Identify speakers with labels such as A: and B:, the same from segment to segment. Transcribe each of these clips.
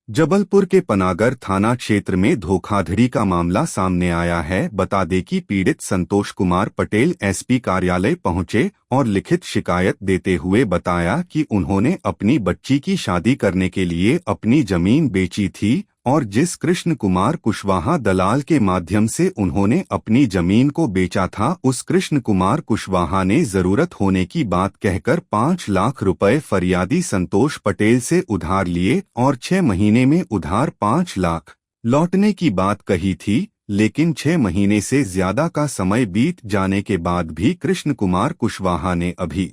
A: जबलपुर के पनागर थाना क्षेत्र में धोखाधड़ी का मामला सामने आया है। बता दें कि पीड़ित संतोष कुमार पटेल एसपी कार्यालय पहुंचे और लिखित शिकायत देते हुए बताया कि उन्होंने अपनी बच्ची की शादी करने के लिए अपनी जमीन बेची थी और जिस कृष्ण कुमार कुशवाहा दलाल के माध्यम से उन्होंने अपनी जमीन को बेचा था, उस कृष्ण कुमार कुशवाहा ने जरूरत होने की बात कहकर 5 लाख रुपए फरियादी संतोष पटेल से उधार लिए और 6 महीने में उधार 5 लाख लौटने की बात कही थी। लेकिन 6 महीने से ज्यादा का समय बीत जाने के बाद भी कृष्ण कुमार कुशवाहा ने अभी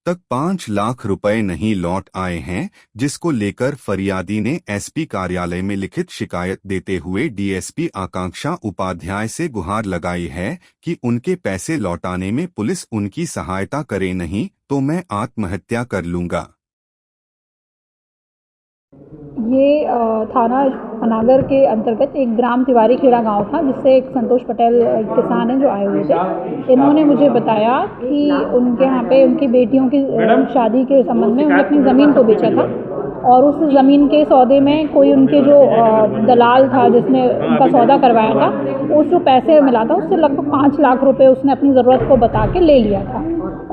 A: तक 5 लाख रुपए नहीं लौट आए हैं, जिसको लेकर फरियादी ने एसपी कार्यालय में लिखित शिकायत देते हुए डीएसपी आकांक्षा उपाध्याय से गुहार लगाई है कि उनके पैसे लौटाने में पुलिस उनकी सहायता करे, नहीं तो मैं आत्महत्या कर लूंगा।
B: ये थाना पनागर के अंतर्गत एक ग्राम तिवारी खेड़ा गांव था, जिससे एक संतोष पटेल किसान हैं जो आए हुए थे। इन्होंने मुझे बताया कि उनके यहाँ पे उनकी बेटियों की शादी के संबंध में उन्होंने अपनी ज़मीन को बेचा था और उस ज़मीन के सौदे में कोई उनके जो दलाल था जिसने उनका सौदा करवाया था, उस जो पैसे मिला था उससे लगभग 5 लाख रुपए उसने अपनी ज़रूरत को बता के ले लिया था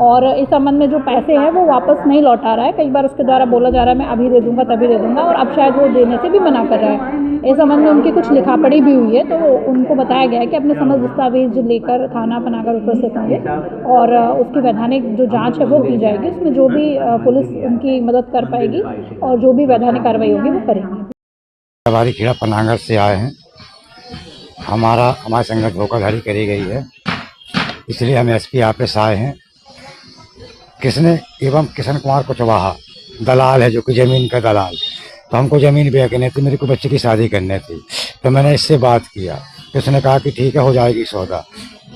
B: और इस संबंध में जो पैसे हैं वो वापस नहीं लौटा रहा है। कई बार उसके द्वारा बोला जा रहा है मैं अभी दे दूंगा तभी दे दूंगा, और अब शायद वो देने से भी मना कर रहा है। इस संबंध में उनकी कुछ लिखापढ़ी भी हुई है, तो उनको बताया गया है कि अपने समस्त दस्तावेज लेकर थाना पनागर उपस्थित होंगे और उसकी वैधानिक जो जाँच है वो की जाएगी। उसमें जो भी पुलिस उनकी मदद कर पाएगी और जो भी वैधानिक कार्रवाई होगी वो करेंगे।
C: तिवारी खेड़ा पनागर से आए हैं। हमारे संग धोखाधड़ी करी गई है, इसलिए हम एसपी ऑफिस आए हैं। किशन कुमार कुशवाहा दलाल है, जो कि ज़मीन का दलाल। तो हमको ज़मीन बेचनी थी, मेरे को बच्चे की शादी करनी थी। तो मैंने इससे बात किया तो उसने कहा कि ठीक है हो जाएगी सौदा।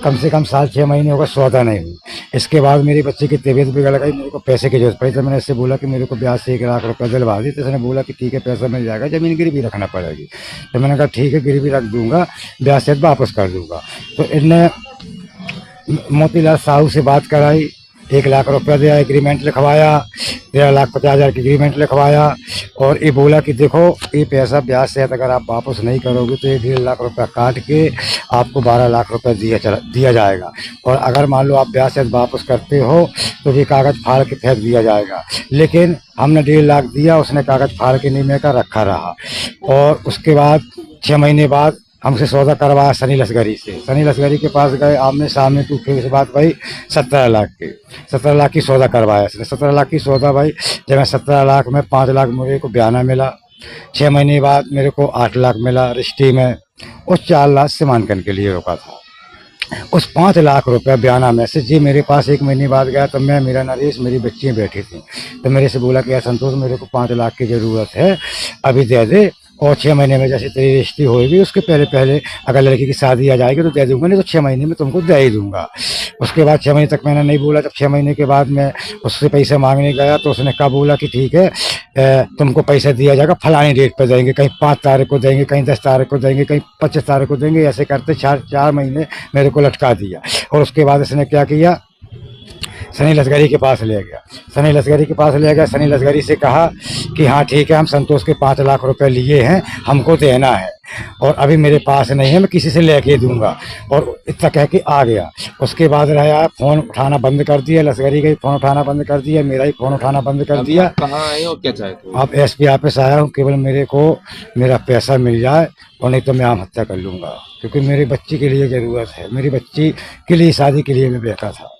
C: कम से कम 6 महीने होगा सौदा नहीं हुई। इसके बाद मेरी बच्चे की तबीयत बिगड़ गई, मेरे को पैसे की जरूरत पड़ी। तो मैंने इससे बोला कि मेरे को ब्याज से 1 लाख रुपये दिलवा दी। तो उसने बोला कि ठीक है पैसा मिल जाएगा, ज़मीन गिरवी रखना पड़ेगी। तो मैंने कहा ठीक है गिरवी रख दूंगा, ब्याज से वापस कर दूंगा। तो इनने मोतीलाल साहू से बात कराई, 1 लाख रुपया दिया, एग्रीमेंट लिखवाया, 13,50,000 की एग्रीमेंट लिखवाया और ये बोला कि देखो ये पैसा ब्याज से अगर आप वापस नहीं करोगे तो 1.5 लाख रुपया काट के आपको 12 लाख रुपया दिया जाएगा, और अगर मान लो आप ब्याज से वापस करते हो तो ये कागज़ फाड़ के फेंक दिया जाएगा। लेकिन हमने 1.5 लाख दिया, उसने कागज़ फाड़ के नहीं में का रखा रहा। और उसके बाद 6 महीने बाद हमसे सौदा करवाया सनी लश्करी से। सनी लश्करी के पास गए, आमने सामने टूके से बात भाई 17 लाख की 17 लाख की सौदा करवाया इसने। 17 लाख की सौदा भाई, जब मैं 17 लाख में 5 लाख मेरे को बयाना मिला, 6 महीने बाद मेरे को 8 लाख मिला रजिस्ट्री में। उस 4 लाख सीमांकन के लिए रोका था। उस 5 लाख रुपया बयाना में से जी मेरे पास 1 महीने बाद गया तो मैं, मेरा नरेश, मेरी बच्चियाँ बैठी थी। तो मेरे से बोला कि यार संतोष मेरे को 5 लाख की ज़रूरत है, अभी दे दे, और 6 महीने में जैसे तेरी रजिस्ट्री होगी उसके पहले अगर लड़की की शादी आ जाएगी तो दे दूंगा, नहीं तो 6 महीने में तुमको दे ही दूंगा। उसके बाद 6 महीने तक मैंने नहीं बोला। जब 6 महीने के बाद मैं उससे पैसे मांगने गया तो उसने कहा बोला कि ठीक है तुमको पैसा दिया जाएगा, फलानी डेट पर देंगे, कहीं 5 तारीख को देंगे, कहीं 10 तारीख को देंगे, कहीं 25 तारीख को देंगे। ऐसे करते 4 महीने मेरे को लटका दिया। और उसके बाद इसने क्या किया, सनी लश्करी के पास ले गया। सनी लश्करी के पास ले गया, सनी लश्करी से कहा कि हाँ ठीक है हम संतोष के 5 लाख रुपए लिए हैं, हमको देना है और अभी मेरे पास नहीं है, मैं किसी से लेके दूंगा। और इतना कह के आ गया। उसके बाद रहा, फ़ोन उठाना बंद कर दिया, लश्करी का ही फ़ोन उठाना बंद कर दिया, मेरा ही फ़ोन उठाना बंद कर दिया।
D: कहाँ आए हो, क्या चाहते हो?
C: अब एसपी ऑफिस आया हूँ, केवल मेरे को मेरा पैसा मिल जाए और नहीं तो मैं आत्महत्या कर लूँगा, क्योंकि मेरी बच्ची के लिए ज़रूरत है, मेरी बच्ची के लिए शादी के लिए मैं बेटा था।